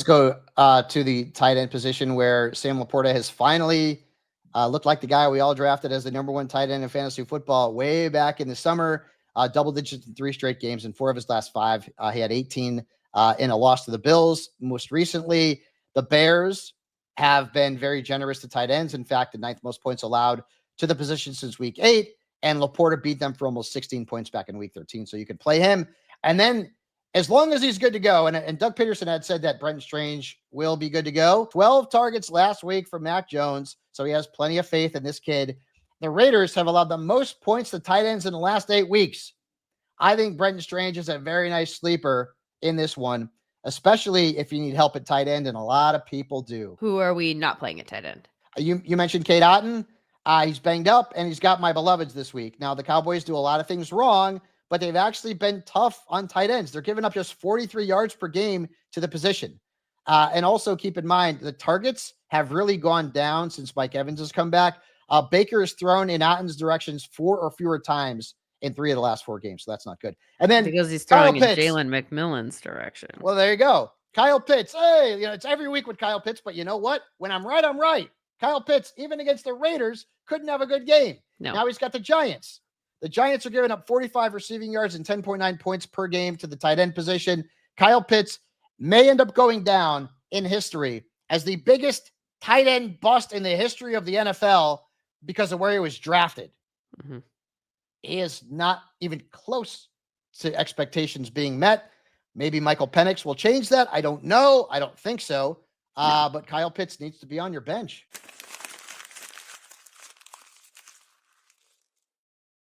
go to the tight end position where Sam LaPorta has finally looked like the guy we all drafted as the number one tight end in fantasy football way back in the summer. Double digits in 3 straight games. In 4 of his last 5, he had 18 in a loss to the Bills. Most recently, the Bears have been very generous to tight ends. In fact, the 9th most points allowed to the position since week 8. And LaPorta beat them for almost 16 points back in week 13. So you could play him. And then as long as he's good to go, and Doug Peterson had said that Brenton Strange will be good to go. 12 targets last week for Mac Jones. So he has plenty of faith in this kid. The Raiders have allowed the most points to tight ends in the last 8 weeks. I think Brenton Strange is a very nice sleeper in this one, especially if you need help at tight end, and a lot of people do. Who are we not playing at tight end? You mentioned Cade Otton. He's banged up, and he's got my beloveds this week. Now, the Cowboys do a lot of things wrong, but they've actually been tough on tight ends. They're giving up just 43 yards per game to the position. And also keep in mind, the targets have really gone down since Mike Evans has come back. Baker has thrown in Otton's directions 4 or fewer times in 3 of the last 4 games, so that's not good. And then because he's throwing in Jalen McMillan's direction. Well, there you go. Kyle Pitts. Hey, it's every week with Kyle Pitts, but you know what? When I'm right, I'm right. Kyle Pitts, even against the Raiders, couldn't have a good game. No. Now he's got the Giants. The Giants are giving up 45 receiving yards and 10.9 points per game to the tight end position. Kyle Pitts may end up going down in history as the biggest tight end bust in the history of the NFL because of where he was drafted. Mm-hmm. He is not even close to expectations being met. Maybe Michael Penix will change that. I don't know. I don't think so. But Kyle Pitts needs to be on your bench.